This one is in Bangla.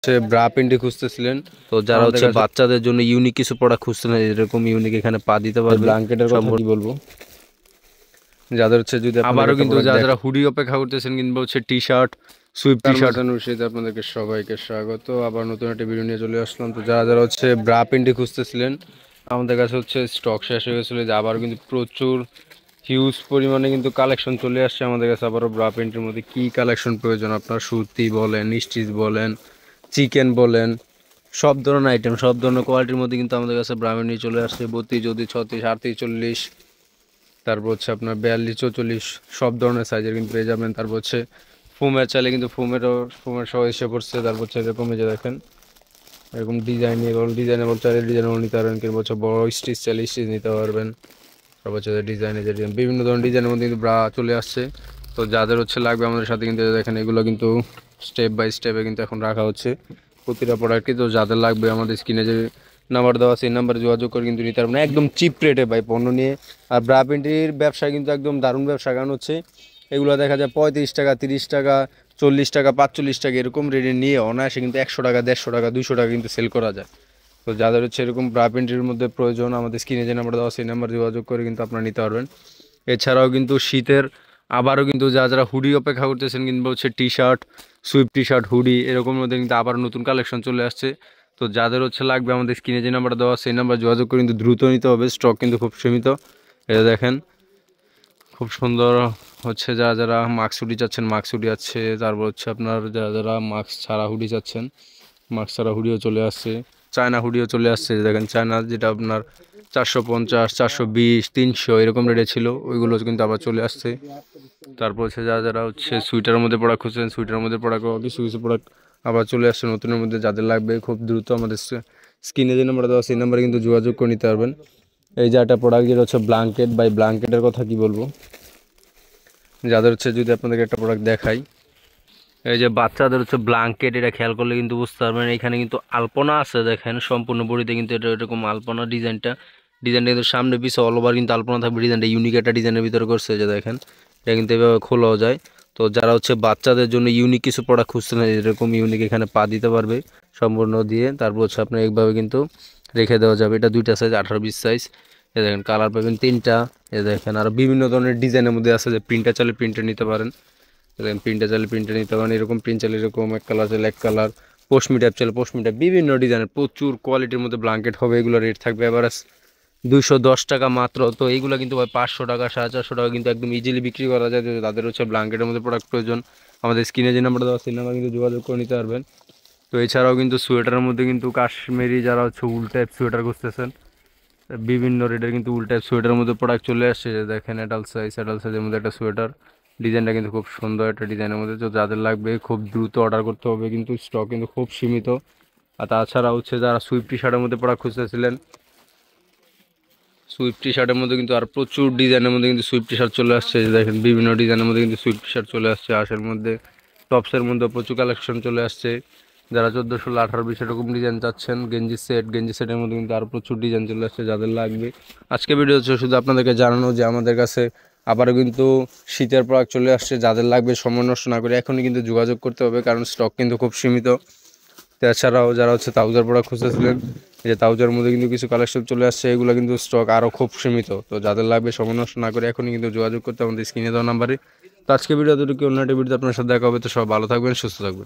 হচ্ছে ব্রা প্যান্টি খুঁজতেছিলেন, তো যারা হচ্ছে বাচ্চাদের জন্য ইউনিক কিছু প্রোডাক্ট খুঁজতেছেন এরকম ইউনিক এখানে পা দিতে পারবে। ব্ল্যাঙ্কেটের কথা কি বলবো, যাদের হচ্ছে যদি আবারও কিন্তু যারা হুডি অপেক্ষা করতেছেন কিংবা হচ্ছে T shirt sweep T shirt অনুসারে আপনাদেরকে সবাইকে স্বাগত। আবার নতুন একটা ভিডিও নিয়ে চলে আসলাম। তো যারা যারা হচ্ছে ব্রা প্যান্টি খুঁজতেছিলেন আমাদের কাছে হচ্ছে স্টক শেষ হয়ে গেছিলো, যে আবারও কিন্তু প্রচুর হিউজ পরিমাণে কিন্তু কালেকশন চলে আসছে আমাদের কাছে। আবারও ব্রা প্যান্টের মধ্যে কী কালেকশন প্রয়োজন আপনার, সুতি বলেন, স্টিচ বলেন, চিকেন বলেন, সব ধরনের আইটেম সব ধরনের কোয়ালিটির মধ্যে কিন্তু আমাদের কাছে ব্রা প্যান্টি চলে আসছে। 32, 34, 38, 40, তারপর হচ্ছে আপনার 42, 44 সব ধরনের সাইজের কিন্তু পেয়ে যাবেন। তারপর হচ্ছে ফোমের চাইলে কিন্তু ফোমের সহ এসে পড়ছে। তারপর হচ্ছে এরকম যে দেখেন এরকম ডিজাইনেবল চাইলে ডিজাইনেবল নিতে পারবেন, কিংবা হচ্ছে বড় স্টিচ চাইলে স্টিচ নিতে পারবেন। তারপর হচ্ছে ডিজাইনে যে বিভিন্ন ধরনের ডিজাইনের মধ্যে কিন্তু ব্রা চলে আসছে। তো যাদের হচ্ছে লাগবে আমাদের সাথে কিন্তু দেখেন এগুলো কিন্তু স্টেপ বাই স্টেপে কিন্তু এখন রাখা হচ্ছে প্রতিটা প্রোডাক্টই। তো যাদের লাগবে আমাদের স্ক্রিনে যে নাম্বার দেওয়া আছে এই নাম্বারে যোগাযোগ করে কিন্তু নিতে পারবেন একদম চিপ রেটে ভাই পণ্য নিয়ে। আর ব্রা প্যান্টির ব্যবসা কিন্তু একদম দারুণ ব্যবসা, কারণ হচ্ছে এগুলো দেখা যায় 35 টাকা, 30 টাকা, 40 টাকা, 45 টাকা এরকম রেটে নিয়ে অনায়াসে কিন্তু 100 টাকা, 150 টাকা, 200 টাকা কিন্তু সেল করা যায়। তো যাদের হচ্ছে এরকম ব্রা প্যান্টির মধ্যে প্রয়োজন আমাদের স্ক্রিনে যে নাম্বার দেওয়া সেই নাম্বার যোগাযোগ করে কিন্তু আপনারা নিতে পারবেন। এছাড়াও কিন্তু শীতের আবারও কিন্তু যারা হুডি অপেক্ষা করতেছেন কিংবা হচ্ছে T shirt sweep T shirt hoodie এরকম মধ্যে কিন্তু আবার নতুন কালেকশন চলে আসছে। তো যাদের হচ্ছে লাগবে আমাদের স্ক্রিনে যে নাম্বার দেওয়া সেই নাম্বার যোগাযোগ করে কিন্তু দ্রুত নিতে হবে, স্টক কিন্তু খুব সীমিত। এটা দেখেন খুব সুন্দর হচ্ছে যারা যারা মাস্ক হুডি চাচ্ছেন মাস্ক হুডি আছে। তারপর হচ্ছে আপনার যারা যারা মাস্ক ছাড়া হুডি চাচ্ছেন মাস্ক ছাড়া হুডিও চলে আসছে, চায়না হুডিও চলে আসছে। দেখেন চায়না যেটা আপনার 450, 420, 300 এরকম রেটে ছিল ওইগুলো কিন্তু আবার চলে আসছে। তারপর হচ্ছে যারা যারা হচ্ছে সুইটারের মধ্যে প্রোডাক্ট খুঁজছেন সুইটারের মধ্যে প্রোডাক্ট কিছু কিছু প্রোডাক্ট আবার চলে আসছে নতুনের মধ্যে। যাদের লাগবে খুব দ্রুত আমাদের স্ক্রিনে যে নাম্বার দেওয়া সেই নাম্বারে কিন্তু যোগাযোগ করে নিতে পারবেন। এই যে একটা প্রোডাক্ট যেটা হচ্ছে ব্ল্যাঙ্কেট, বাই ব্ল্যাঙ্কেটের কথা কি বলবো, যাদের হচ্ছে যদি আপনাদেরকে একটা প্রোডাক্ট দেখাই, এই যে বাচ্চাদের হচ্ছে ব্ল্যাঙ্কেট, এটা খেয়াল করলে কিন্তু বুঝতে পারবেন এখানে কিন্তু আলপনা আছে। দেখেন সম্পূর্ণ বডিতে কিন্তু এটা এরকম আলপনা ডিজাইনটা কিন্তু সামনে পিছে অল ওভার কিন্তু আলপনা থাকবে। ডিজাইনটা ইউনিক একটা ডিজাইনের ভিতরে করছে, যে দেখেন এটা কিন্তু এভাবে খোলাও যায়। তো যারা হচ্ছে বাচ্চাদের জন্য ইউনিক কিছু প্রোডাক্ট খুঁজছেন এরকম ইউনিক এখানে পা দিতে পারবে সম্পূর্ণ দিয়ে। তারপর হচ্ছে আপনার এইভাবে কিন্তু রেখে দেওয়া যাবে। এটা দুইটা সাইজ 18, 20 সাইজ। এ দেখেন কালার পাবেন 3টা। এ দেখেন আর বিভিন্ন ধরনের ডিজাইনের মধ্যে আছে, যে প্রিন্টার চাইলে প্রিন্টার নিতে পারেন। দেখেন প্রিন্টার চাইলে প্রিন্টার নিতে পারেন, এরকম প্রিন্ট চাইলে এরকম, এক কালার চাইলে এক কালার, পশমি টাইপ চাইলে পশমি টাইপ, বিভিন্ন ডিজাইনের প্রচুর কোয়ালিটির মধ্যে ব্ল্যাঙ্কেট হবে। এগুলো রেট থাকবে এভারেজ 210 টাকা মাত্র। তো এইগুলো কিন্তু 500 টাকা, 450 টাকা কিন্তু একদম ইজিলি বিক্রি করা যায়। তাদের হচ্ছে ব্ল্যাঙ্কেটের মধ্যে প্রোডাক্ট প্রয়োজন আমাদের স্ক্রিনে যে নাম্বার দেওয়া সেই নাম্বার কিন্তু যোগাযোগ করে নিতে পারবেন। তো এছাড়াও কিন্তু সোয়েটারের মধ্যে কিন্তু কাশ্মীরি যারা হচ্ছে উল টাইপ সোয়েটার খুঁজতেছেন বিভিন্ন রেটের কিন্তু উল টাইপ সোয়েটারের মধ্যে প্রোডাক্ট চলে আসছে। যে দেখেন অ্যাডাল্ট সাইজের মধ্যে একটা সোয়েটার, ডিজাইনটা কিন্তু খুব সুন্দর একটা ডিজাইনের মধ্যে। তো যাদের লাগবে খুব দ্রুত অর্ডার করতে হবে, কিন্তু স্টক কিন্তু খুব সীমিত। আর তাছাড়া হচ্ছে যারা সুইফট টি শার্টের মধ্যে প্রোডাক্ট খুঁজতেছিলেন সুইফট টি শার্টের মধ্যে কিন্তু আর প্রচুর ডিজাইনের মধ্যে কিন্তু সুইফট টি শার্ট চলে আসছে। যে দেখেন বিভিন্ন ডিজাইনের মধ্যে কিন্তু সুইফট টি শার্ট চলে আসছে। আশের মধ্যে টপসের মধ্যে প্রচুর কালেকশন চলে আসছে। যারা 14, 16, 18, 20 এরকম ডিজাইন চাচ্ছেন গেঞ্জি সেটের মধ্যে কিন্তু আরও প্রচুর ডিজাইন চলে আসছে। যাদের লাগবে আজকে ভিডিও হচ্ছে শুধু আপনাদেরকে জানানো যে আমাদের কাছে আবারও কিন্তু শীতের প্রোডাক্ট চলে আসছে। যাদের লাগবে সময় নষ্ট না করে এখনই কিন্তু যোগাযোগ করতে হবে, কারণ স্টক কিন্তু খুব সীমিত। তাছাড়াও যারা হচ্ছে তাউজার প্রোডাক্ট খুঁজতেছিলেন এই যে তাউজার মধ্যে কিন্তু কিছু কালেকশন চলে আসছে, এগুলো কিন্তু স্টক আরও খুব সীমিত। তো যাদের লাগবে সময় নষ্ট না করে এখনই কিন্তু যোগাযোগ করতে আমাদের স্ক্রিনে দেওয়া নাম্বারে। তো আজকে ভিডিও দুটো কি অন্য একটা ভিডিওতে আপনার সাথে দেখা হবে। তো সব ভালো থাকবেন, সুস্থ থাকবেন।